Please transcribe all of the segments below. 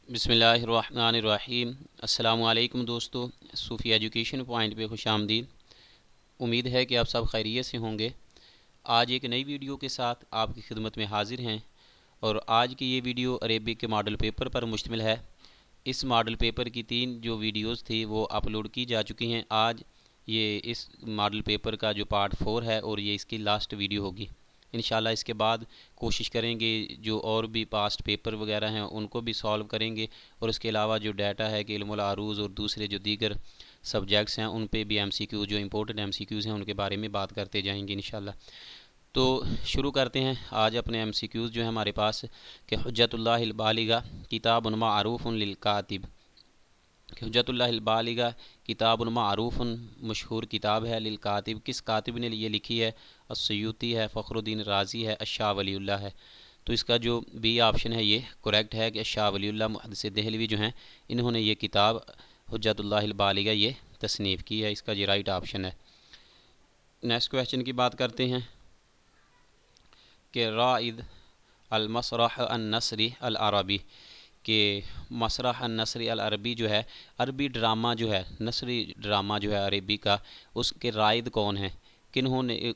بسم اللہ الرحمن الرحیم۔ السلام علیکم دوستو، صوفی ایجوکیشن پوائنٹ پہ خوش آمدید۔ امید ہے کہ آپ سب خیریت سے ہوں گے۔ آج ایک نئی ویڈیو کے ساتھ آپ کی خدمت میں حاضر ہیں، اور آج کی یہ ویڈیو عربک کے ماڈل پیپر پر مشتمل ہے۔ اس ماڈل پیپر کی 3 جو ویڈیوز تھی وہ اپلوڈ کی جا چکی ہیں۔ آج یہ اس ماڈل پیپر کا جو پارٹ 4 ہے اور یہ اس کی لاسٹ ویڈیو ہوگی۔ انشاءاللہ اس کے بعد کوشش کریں گے جو اور بھی پاسٹ پیپر وغیرہ ہیں ان کو بھی سالو کریں گے، اور اس کے علاوہ جو ڈیٹا ہے کہ علم العروض اور دوسرے جو دیگر سبجیکٹس ہیں ان پہ بھی ایم سی کیو جو امپورٹنٹ ایم سی کیوز ہیں ان کے بارے میں بات کرتے جائیں گے انشاءاللہ۔ تو شروع کرتے ہیں آج اپنے ایم سی کیوز جو ہیں ہمارے پاس، کہ حجت اللہ البالغہ کتاب معروف للکاتب۔ کہ حجت اللہ البالغہ کتاب معروف مشہور کتاب ہے، للکاتب کس کاتب نے یہ لکھی ہے؟ السیوطی ہے، فخر الدین رازی ہے، الشاہ ولی اللہ ہے۔ تو اس کا جو بی آپشن ہے یہ کریکٹ ہے کہ الشاہ ولی اللہ محدث دہلوی جو ہیں انہوں نے یہ کتاب حجت اللہ البالغہ یہ تصنیف کی ہے، اس کا یہ رائٹ آپشن ہے۔ نیکسٹ کویسچن کی بات کرتے ہیں کہ رائد المسرح النثری العربی، کہ مسرح النثری العربی جو ہے عربی ڈرامہ جو ہے، نثری ڈرامہ جو ہے عربی کا، اس کے رائد کون ہیں؟ کنہوں نے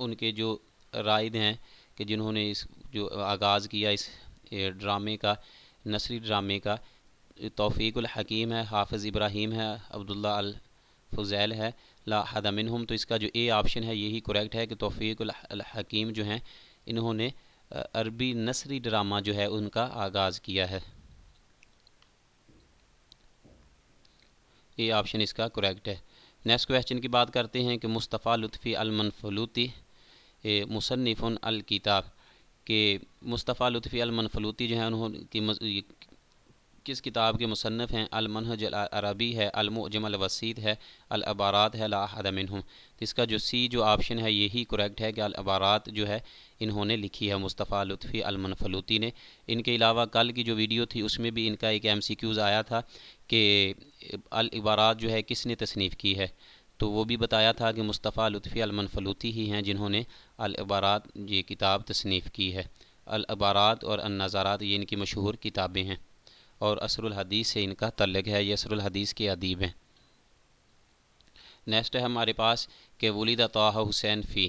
ان کے جو رائد ہیں کہ جنہوں نے اس جو آغاز کیا اس ڈرامے کا، نثری ڈرامے کا، توفیق الحکیم ہے، حافظ ابراہیم ہے، عبداللہ الفضیل ہے، لا احد منہم۔ تو اس کا جو اے آپشن ہے یہی کریکٹ ہے کہ توفیق الحکیم جو ہیں انہوں نے عربی نثری ڈرامہ جو ہے ان کا آغاز کیا ہے۔ یہ آپشن اس کا کریکٹ ہے۔ نیکسٹ کویسچن کی بات کرتے ہیں کہ مصطفیٰ لطفی المنفلوطی مصنف الکتاب، کہ مصطفیٰ لطفی المنفلوطی جو ہیں انہوں کی کس کتاب کے مصنف ہیں؟ المنہج العربی ہے، المعجم الوسیط ہے، العبارات ہے، لا احد منہم۔ اس کا جو سی جو آپشن ہے یہی کریکٹ ہے کہ العبارات جو ہے انہوں نے لکھی ہے مصطفیٰ لطفی المنفلوطی نے۔ ان کے علاوہ کل کی جو ویڈیو تھی اس میں بھی ان کا ایک ایم سی کیوز آیا تھا کہ العبارات جو ہے کس نے تصنیف کی ہے، تو وہ بھی بتایا تھا کہ مصطفیٰ لطفی المنفلوطی ہی ہیں جنہوں نے العبارات یہ کتاب تصنیف کی ہے۔ العبارات اور النظارات یہ ان کی مشہور کتابیں ہیں، اور عصر الحدیث سے ان کا تعلق ہے، یہ عصر الحدیث کے ادیب ہیں۔ نیکسٹ ہے ہمارے پاس کہ ولید طہ حسین فی،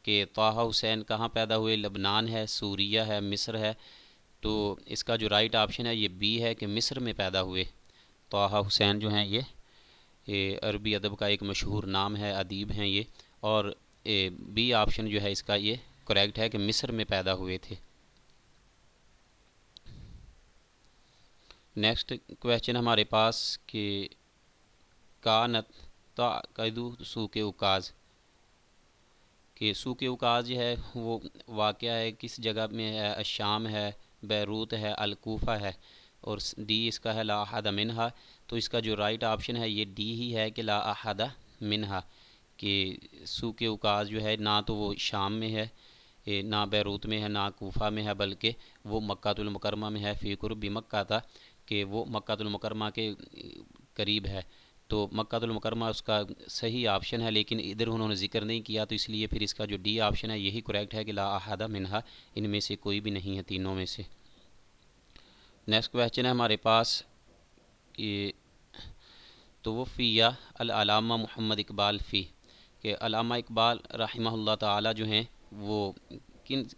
کہ طہ حسین کہاں پیدا ہوئے؟ لبنان ہے، سوریہ ہے، مصر ہے۔ تو اس کا جو رائٹ آپشن ہے یہ بی ہے کہ مصر میں پیدا ہوئے۔ طہ حسین جو ہیں یہ عربی ادب کا ایک مشہور نام ہے، ادیب ہیں یہ، اور بی آپشن جو ہے اس کا یہ کریکٹ ہے کہ مصر میں پیدا ہوئے تھے۔ نیکسٹ کویسچن ہمارے پاس کہ کانت تعقد سوق اوکاز، کہ سوق اوکاز جو ہے وہ واقعہ ہے کس جگہ میں ہے؟ الشام ہے، بیروت ہے، الکوفہ ہے، اور ڈی اس کا ہے لا احد منہا۔ تو اس کا جو رائٹ آپشن ہے یہ ڈی ہی ہے کہ لا احد منہا، کہ سوق اوکاز جو ہے نہ تو وہ شام میں ہے، نہ بیروت میں ہے، نہ کوفہ میں ہے، بلکہ وہ مکہ المکرمہ میں ہے، فی قرب مکہ تھا، کہ وہ مکہ المکرمہ کے قریب ہے۔ تو مکہ المکرمہ اس کا صحیح آپشن ہے، لیکن ادھر انہوں نے ذکر نہیں کیا، تو اس لیے پھر اس کا جو ڈی آپشن ہے یہی کریکٹ ہے کہ لا احد منہا، ان میں سے کوئی بھی نہیں ہے تینوں میں سے۔ نیکسٹ کویسچن ہے ہمارے پاس کہ توفیہ العلامہ محمد اقبال فی، کہ علامہ اقبال رحمہ اللہ تعالی جو ہیں وہ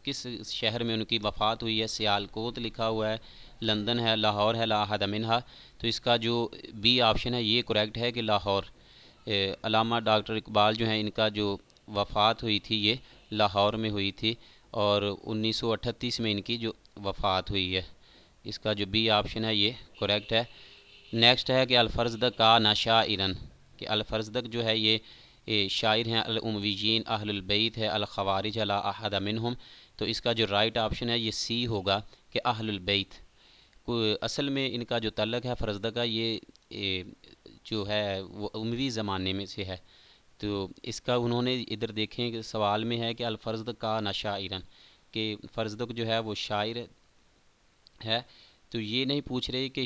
کس شہر میں ان کی وفات ہوئی ہے؟ سیالکوٹ لکھا ہوا ہے، لندن ہے، لاہور ہے، لا احد منہا۔ تو اس کا جو بی آپشن ہے یہ کریکٹ ہے کہ لاہور۔ علامہ ڈاکٹر اقبال جو ہیں ان کا جو وفات ہوئی تھی یہ لاہور میں ہوئی تھی، اور 1938 میں ان کی جو وفات ہوئی ہے۔ اس کا جو بی آپشن ہے یہ کریکٹ ہے۔ نیکسٹ ہے کہ الفرزدق کان شاعرا، کہ الفرزدق جو ہے یہ شاعر ہیں، الامویین اہل البیت ہے، الخوارج لا احد منہم۔ تو اس کا جو رائٹ آپشن ہے یہ سی ہوگا کہ اہل البیت۔ اصل میں ان کا جو تعلق ہے فرزدق کا یہ جو ہے وہ اموی زمانے میں سے ہے۔ تو اس کا انہوں نے ادھر دیکھیں کہ سوال میں ہے کہ الفرزدق کان شاعرا، کہ فرزدق جو ہے وہ شاعر ہے، تو یہ نہیں پوچھ رہے کہ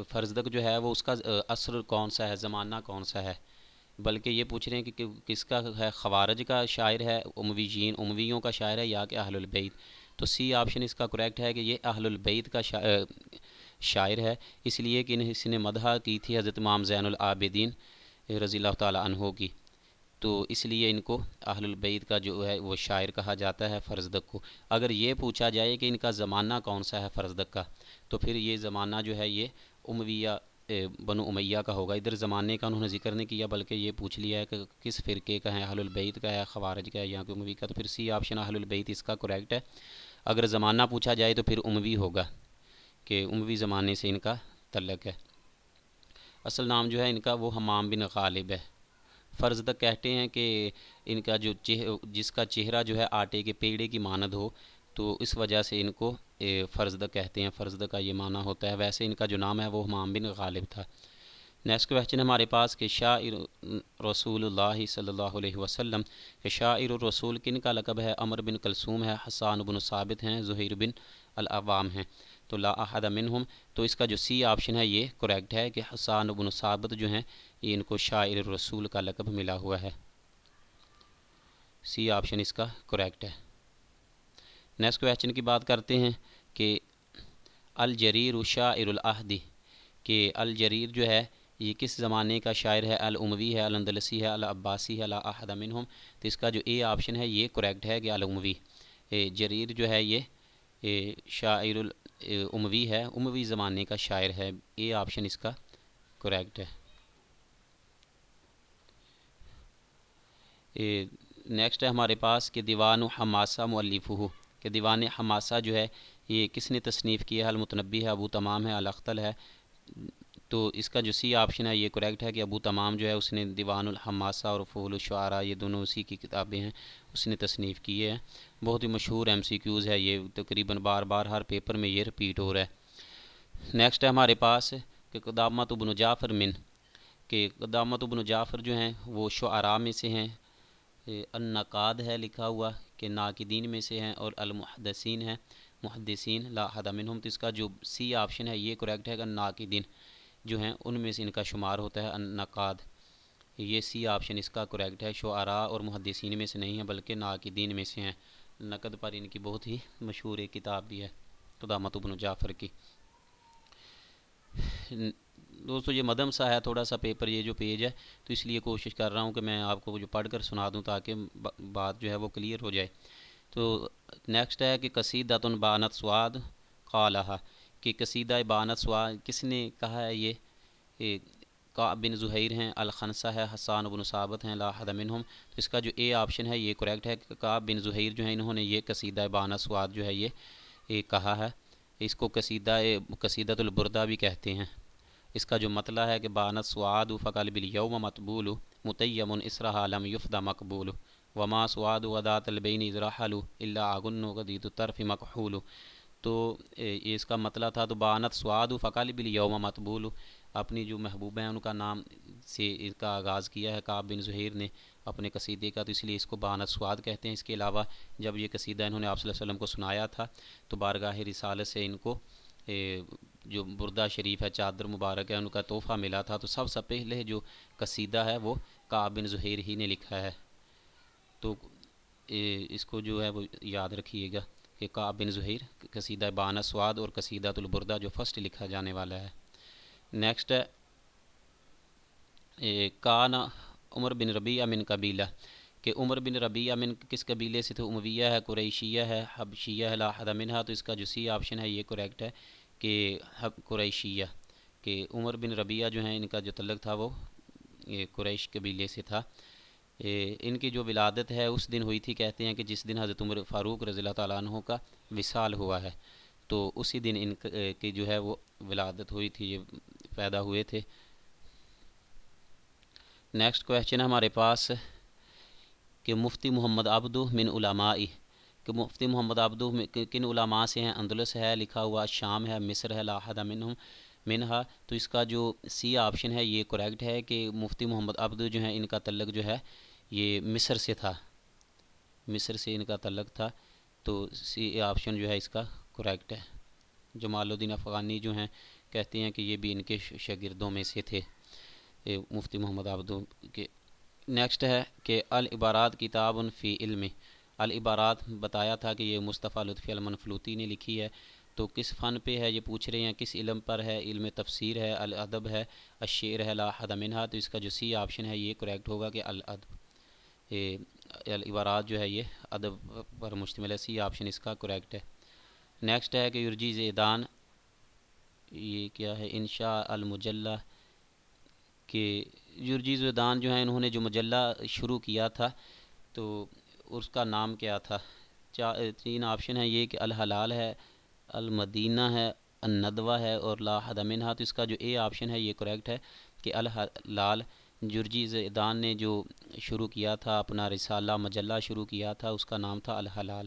فرزدق جو ہے وہ اس کا عصر کون سا ہے، زمانہ کون سا ہے، بلکہ یہ پوچھ رہے ہیں کہ کس کا ہے؟ خوارج کا شاعر ہے، امویوں کا شاعر ہے، یا کہ اہل البیت۔ تو سی آپشن اس کا کریکٹ ہے کہ یہ اہل البیت کا شاعر ہے، اس لیے کہ اس نے مدح کی تھی حضرت امام زین العابدین رضی اللہ تعالیٰ عنہ کی، تو اس لیے ان کو اہل البیت کا جو ہے وہ شاعر کہا جاتا ہے فرزدق کو۔ اگر یہ پوچھا جائے کہ ان کا زمانہ کون سا ہے فرزدق کا، تو پھر یہ زمانہ جو ہے یہ امویہ بنو امیہ کا ہوگا۔ ادھر زمانے کا انہوں نے ذکر نہیں کیا، بلکہ یہ پوچھ لیا ہے کہ کس فرقے کا ہے، اہل البیت کا ہے، خوارج کا ہے یا کہ اموی کا، تو پھر سی آپشن اہل البیت اس کا کریکٹ ہے۔ اگر زمانہ پوچھا جائے تو پھر اموی ہوگا کہ اموی زمانے سے ان کا تعلق ہے۔ اصل نام جو ہے ان کا وہ حمام بن غالب ہے۔ فرزدق کہتے ہیں کہ ان کا جو جس کا چہرہ جو ہے آٹے کے پیڑے کی مانند ہو، تو اس وجہ سے ان کو فرزدق کہتے ہیں، فرزدق کا یہ معنی ہوتا ہے۔ ویسے ان کا جو نام ہے وہ حمام بن غالب تھا۔ نیکسٹ کویسچن ہمارے پاس کہ شاعر رسول اللہ صلی اللہ علیہ وسلم کہ شاعر الرسول کن کا لقب ہے؟ عمر بن کلثوم ہے، حسان بن ثابت ہیں، زہیر بن العوام ہیں، تو لا احد منہم، تو اس کا جو سی آپشن ہے یہ کریکٹ ہے کہ حسان بن ثابت جو ہیں یہ ان کو شاعر الرسول کا لقب ملا ہوا ہے، سی آپشن اس کا کریکٹ ہے۔ نیکسٹ کویسچن کی بات کرتے ہیں کہ الجریر شاعر العہد، کہ الجریر جو ہے یہ کس زمانے کا شاعر ہے؟ الاموی ہے، الاندلسی ہے، العباسی ہے، لا احد منہم، تو اس کا جو اے آپشن ہے یہ کریکٹ ہے کہ الاموی۔ جریر جو ہے یہ شاعر الاموی ہے، اموی زمانے کا شاعر ہے، اے آپشن اس کا کریکٹ ہے۔ نیکسٹ ہے ہمارے پاس کہ دیوان حماسہ مؤلفہ، کہ دیوان حماسہ جو ہے یہ کس نے تصنیف کیا ہے؟ المتنبی ہے، ابو تمام ہے، الاختل ہے، تو اس کا جو سی آپشن ہے یہ کریکٹ ہے کہ ابو تمام جو ہے اس نے دیوان الحماسہ اور فول الشعراء یہ دونوں اسی کی کتابیں ہیں، اس نے تصنیف کیے ہیں۔ بہت ہی مشہور ایم سی کیوز ہے یہ، تقریباً بار بار ہر پیپر میں یہ رپیٹ ہو رہا ہے۔ نیکسٹ ہے ہمارے پاس کہ قدامت بن جعفر من، کہ قدامت بن جعفر جو ہیں وہ شعراء میں سے ہیں، النقاد ہے لکھا ہوا کہ ناقدین میں سے ہیں، اور المحدثین ہیں، محدثین لا احد منہم، تو اس کا جو سی آپشن ہے یہ کریکٹ ہے کہ ناقدین جو ہیں ان میں سے ان کا شمار ہوتا ہے النقاد، یہ سی آپشن اس کا کریکٹ ہے۔ شعراء اور محدثین میں سے نہیں ہیں بلکہ ناقدین میں سے ہیں، نقد پر ان کی بہت ہی مشہور ایک کتاب بھی ہے قدامت بن جعفر کی۔ دوستو یہ مدم سا ہے تھوڑا سا پیپر، یہ جو پیج ہے، تو اس لیے کوشش کر رہا ہوں کہ میں آپ کو جو پڑھ کر سنا دوں تاکہ بات جو ہے وہ کلیئر ہو جائے۔ تو نیکسٹ ہے کہ قصیدۃ بانت سواد قالہا، کہ قصیدہ بانت سواد کس نے کہا ہے؟ یہ کعب بن زہیر ہیں، الخنسہ ہے، حسان بن ثابت ہیں، لا احد منہم، تو اس کا جو اے آپشن ہے یہ کریکٹ ہے کہ کعب بن زہیر جو ہیں انہوں نے یہ قصیدہ بانت سواد جو ہے یہ کہا ہے۔ اس کو قصیدۃ البردہ بھی کہتے ہیں۔ اس کا جو مطلب ہے کہ بانت سواد فقلب الیوم مطبول متیم اسرہا لم یفد مقبول وما سواد ودات البین اذ رحلوا الا اغن غدید الطرف مکحول، تو اس کا مطلب تھا تو بانت سواد فقلب الیوم مطبول، اپنی جو محبوبہ ہیں ان کا نام سے اس کا آغاز کیا ہے کعب بن زہیر نے اپنے قصیدے کا، تو اس لیے اس کو بانت سواد کہتے ہیں۔ اس کے علاوہ جب یہ قصیدہ انہوں نے آپ صلی اللہ علیہ وسلم کو سنایا تھا تو بارگاہ رسالت سے ان کو جو بردہ شریف ہے، چادر مبارک ہے، ان کا تحفہ ملا تھا، تو سب سے پہلے جو قصیدہ ہے وہ کعب بن زہیر ہی نے لکھا ہے، تو اس کو جو ہے وہ یاد رکھیے گا کہ کعب بن زہیر، قصیدہ بانت سواد اور قصیدۃ البردہ جو فرسٹ لکھا جانے والا ہے۔ نیکسٹ ہے کان عمر بن ربیعہ من قبیلہ، کہ عمر بن ربیعہ من کس قبیلے سے تھے؟ امویہ ہے، قریشیہ ہے، حبشیہ ہے، لا احد منہا، تو اس کا جو سی آپشن ہے یہ کریکٹ ہے کہ قریشیہ، کہ عمر بن ربیعہ جو ہیں ان کا جو تعلق تھا وہ قریش قبیلے سے تھا۔ ان کی جو ولادت ہے اس دن ہوئی تھی، کہتے ہیں کہ جس دن حضرت عمر فاروق رضی اللہ تعالیٰ عنہ کا وصال ہوا ہے، تو اسی دن ان کی جو ہے وہ ولادت ہوئی تھی، یہ پیدا ہوئے تھے۔ نیکسٹ کویسچن ہمارے پاس کہ مفتی محمد عبدہ من علمائی، کہ مفتی محمد عبدہ کن علماء سے ہیں؟ اندلس ہے لکھا ہوا، شام ہے، مصر ہے، لا احد منہا، تو اس کا جو سی آپشن ہے یہ کریکٹ ہے کہ مفتی محمد عبدہ جو ہیں ان کا تعلق جو ہے یہ مصر سے تھا، مصر سے ان کا تعلق تھا، تو سی آپشن جو ہے اس کا کریکٹ ہے۔ جمال الدین افغانی جو ہیں کہتے ہیں کہ یہ بھی ان کے شاگردوں میں سے تھے مفتی محمد عبدہ کے۔ نیکسٹ ہے کہ العبارات کتاب فی علم، العبارات بتایا تھا کہ یہ مصطفیٰ لطفی المنفلوطی نے لکھی ہے، تو کس فن پہ ہے یہ پوچھ رہے ہیں، کس علم پر ہے، علم تفسیر ہے، الادب ہے، الشعر ہے، لا حد منہا، تو اس کا جو سی آپشن ہے یہ کریکٹ ہوگا کہ الادب، یہ العبارات جو ہے یہ ادب پر مشتمل ہے، سی آپشن اس کا کریکٹ ہے۔ نیکسٹ ہے کہ یرجی زیدان، یہ کیا ہے، انشاء المجلہ، کہ یرجی زیدان جو ہیں انہوں نے جو مجلہ شروع کیا تھا تو اس کا نام کیا تھا؟ تین آپشن ہیں یہ کہ الحلال ہے، المدینہ ہے، الندوہ ہے اور لا حد منہا، تو اس کا جو اے آپشن ہے یہ کریکٹ ہے کہ الحلال۔ یرجی زیدان نے جو شروع کیا تھا اپنا رسالہ مجلہ شروع کیا تھا اس کا نام تھا الحلال،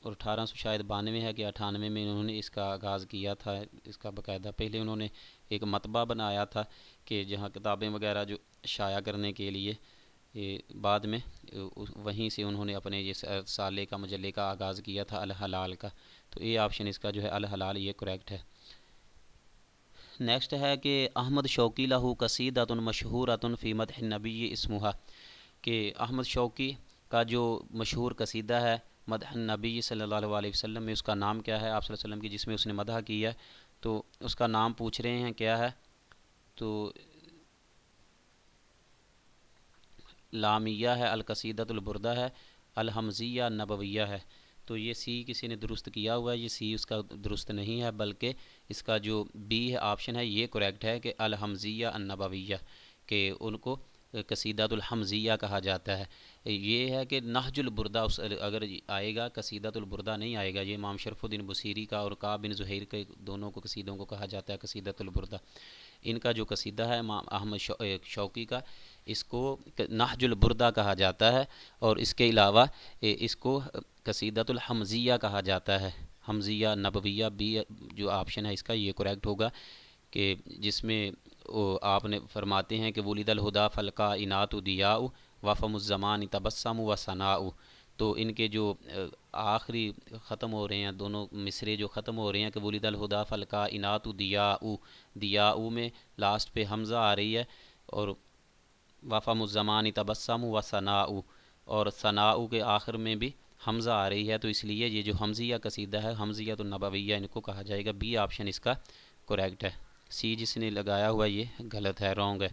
اور 1892 ہے کہ 98 میں انہوں نے اس کا آغاز کیا تھا، اس کا باقاعدہ پہلے انہوں نے ایک مطبع بنایا تھا کہ جہاں کتابیں وغیرہ جو شائع کرنے کے لیے، بعد میں وہیں سے انہوں نے اپنے یہ رسالے کا مجلے کا آغاز کیا تھا الحلال کا، تو یہ آپشن اس کا جو ہے الحلال یہ کریکٹ ہے۔ نیکسٹ ہے کہ احمد شوقی لہو قصیدۃ مشہورۃ فی مدح النبی اسمہا، کہ احمد شوقی کا جو مشہور قصیدہ ہے مدح النبی صلی اللہ علیہ وسلم میں، اس کا نام کیا ہے آپ صلی اللہ علیہ وسلم کی، جس میں اس نے مدح کی ہے، تو اس کا نام پوچھ رہے ہیں کیا ہے، تو لامیہ ہے، القصیدۃ البردہ ہے، الحمزیہ نبویہ ہے، تو یہ سی کسی نے درست کیا ہوا ہے، یہ سی اس کا درست نہیں ہے، بلکہ اس کا جو بی آپشن ہے یہ کریکٹ ہے کہ الحمزیہ النبویہ، کہ ان کو قصیدۃ الحمزیہ کہا جاتا ہے۔ یہ ہے کہ نہج البردہ اگر آئے گا، قصیدۃ البردہ نہیں آئے گا، یہ امام شرف الدین بصیری کا اور کعب بن زہیر کے دونوں کو قصیدوں کو کہا جاتا ہے قصیدۃ البردہ۔ ان کا جو قصیدہ ہے امام احمد شوقی کا، اس کو نہج البردہ کہا جاتا ہے، اور اس کے علاوہ اس کو قصیدۃ الحمزیہ کہا جاتا ہے، حمزیہ نبویہ، بی جو آپشن ہے اس کا یہ کریکٹ ہوگا، کہ جس میں آپ نے فرماتے ہیں کہ ولد الہدا فالکائنات ضیاء وفم الزمان تبسم و ثناء، تو ان کے جو آخری ختم ہو رہے ہیں دونوں مصرے جو ختم ہو رہے ہیں کہ ولد الہدا فالکائنات ضیاء، ضیاء میں لاسٹ پہ حمزہ آ رہی ہے، اور وفم الزمان تبسم و ثناء، اور ثناء کے آخر میں بھی حمزہ آ رہی ہے، تو اس لیے یہ جو حمزیہ قصیدہ ہے حمزیہ النبویہ ان کو کہا جائے گا، بی آپشن اس کا کریکٹ ہے، سی جس نے لگایا ہوا یہ غلط ہے، رونگ ہے۔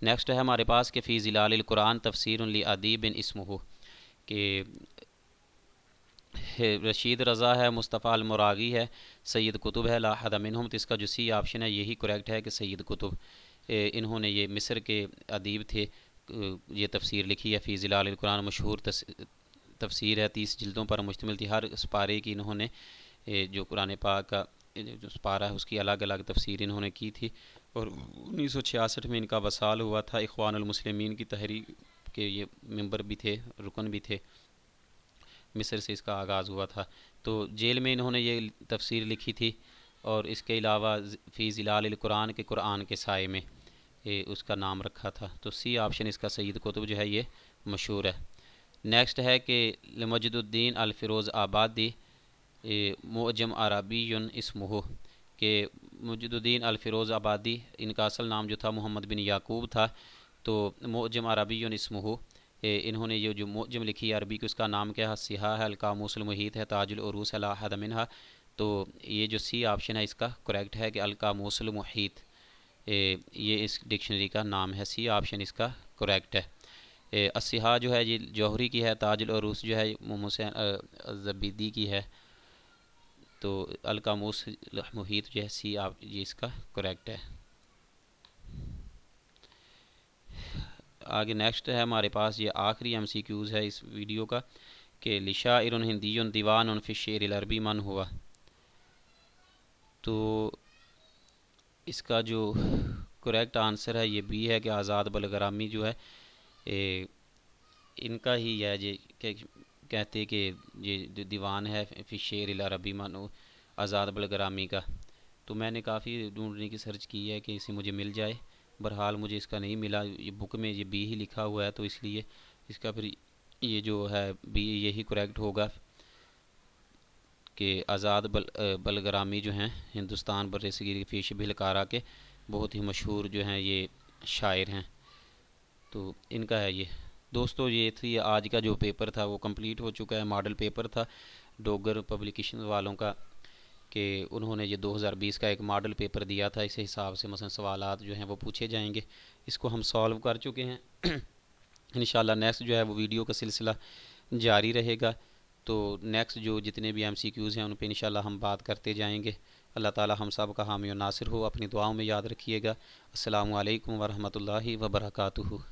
نیکسٹ ہے ہمارے پاس کہ فی ظلال القرآن تفسیر لادیب اسمہ، کہ رشید رضا ہے، مصطفیٰ المراغی ہے، سید قطب ہے، لا حد منہم، تو اس کا جو سی آپشن ہے یہی کریکٹ ہے کہ سید قطب، انہوں نے یہ مصر کے ادیب تھے، یہ تفسیر لکھی ہے فی ظلال القرآن، مشہور تفسیر ہے، 30 جلدوں پر مشتمل تھی، ہر سپارے کی انہوں نے جو قرآن پاک کا جو سپارہ ہے اس کی الگ الگ تفسیر انہوں نے کی تھی، اور 1966 میں ان کا وصال ہوا تھا، اخوان المسلمین کی تحریک کے یہ ممبر بھی تھے، رکن بھی تھے، مصر سے اس کا آغاز ہوا تھا، تو جیل میں انہوں نے یہ تفسیر لکھی تھی، اور اس کے علاوہ فی ظلال القرآن کے قرآن کے سائے میں اس کا نام رکھا تھا، تو سی آپشن اس کا سید قطب جو ہے یہ مشہور ہے۔ نیکسٹ ہے کہ لمجد الدین الفیروز آبادی معجم عربی اسمہ، کہ مجد الدین الفیروز آبادی ان کا اصل نام جو تھا محمد بن یعقوب تھا، تو معجم عربی اسمہ، انہوں نے یہ جو معجم لکھی عربی کو، اس کا نام کیا ہے؟ سیاح ہے، القاموس المحیط ہے، تاج العروس ہے، لا حد منہا، تو یہ جو سی آپشن ہے اس کا کریکٹ ہے کہ القاموس المحیط، یہ اس ڈکشنری کا نام ہے، سی آپشن اس کا کریکٹ ہے۔ السیاح جو ہے یہ جوہری کی ہے، تاج العروس جو ہے محسن زبیدی کی ہے، تو القاموس المحیط جو ہے سی یہ اس کا کریکٹ ہے۔ آگے نیکسٹ ہے ہمارے پاس یہ آخری ایم سی کیوز ہے اس ویڈیو کا، کہ لشاعر ہندی دیوان فی الشعر العربی من ہوا، تو اس کا جو کریکٹ آنسر ہے یہ بی ہے کہ آزاد بلغرامی جو ہے ان کا ہی ہے، یہ کہتے کہ یہ جو دیوان ہے فی الشعر العربی من آزاد بلغرامی کا، تو میں نے کافی ڈھونڈنے کی سرچ کی ہے کہ اسے مجھے مل جائے، بہرحال مجھے اس کا نہیں ملا، یہ بک میں یہ بی ہی لکھا ہوا ہے، تو اس لیے اس کا پھر یہ جو ہے بی یہی کریکٹ ہوگا کہ آزاد بلغرامی جو ہیں ہندوستان بر صغیر فی شبہ القارہ کے بہت ہی مشہور جو ہیں یہ شاعر ہیں، تو ان کا ہے یہ۔ دوستو یہ تھی آج کا جو پیپر تھا وہ کمپلیٹ ہو چکا ہے، ماڈل پیپر تھا ڈوگر پبلیکیشن والوں کا، کہ انہوں نے یہ 2020 کا ایک ماڈل پیپر دیا تھا، اس حساب سے مثلا سوالات جو ہیں وہ پوچھے جائیں گے. اس کو ہم سولو کر چکے ہیں. انشاءاللہ نیکسٹ جو ہے وہ ویڈیو کا سلسلہ جاری رہے گا. تو نیکسٹ جو جتنے بھی MCQs ہیں ان پہ انشاءاللہ ہم بات کرتے جائیں گے. اللہ تعالی ہم سب کا حامی و ناصر ہو. اپنی دعاؤں میں یاد رکھیے گا. السلام علیکم ورحمۃ اللہ وبرکاتہ.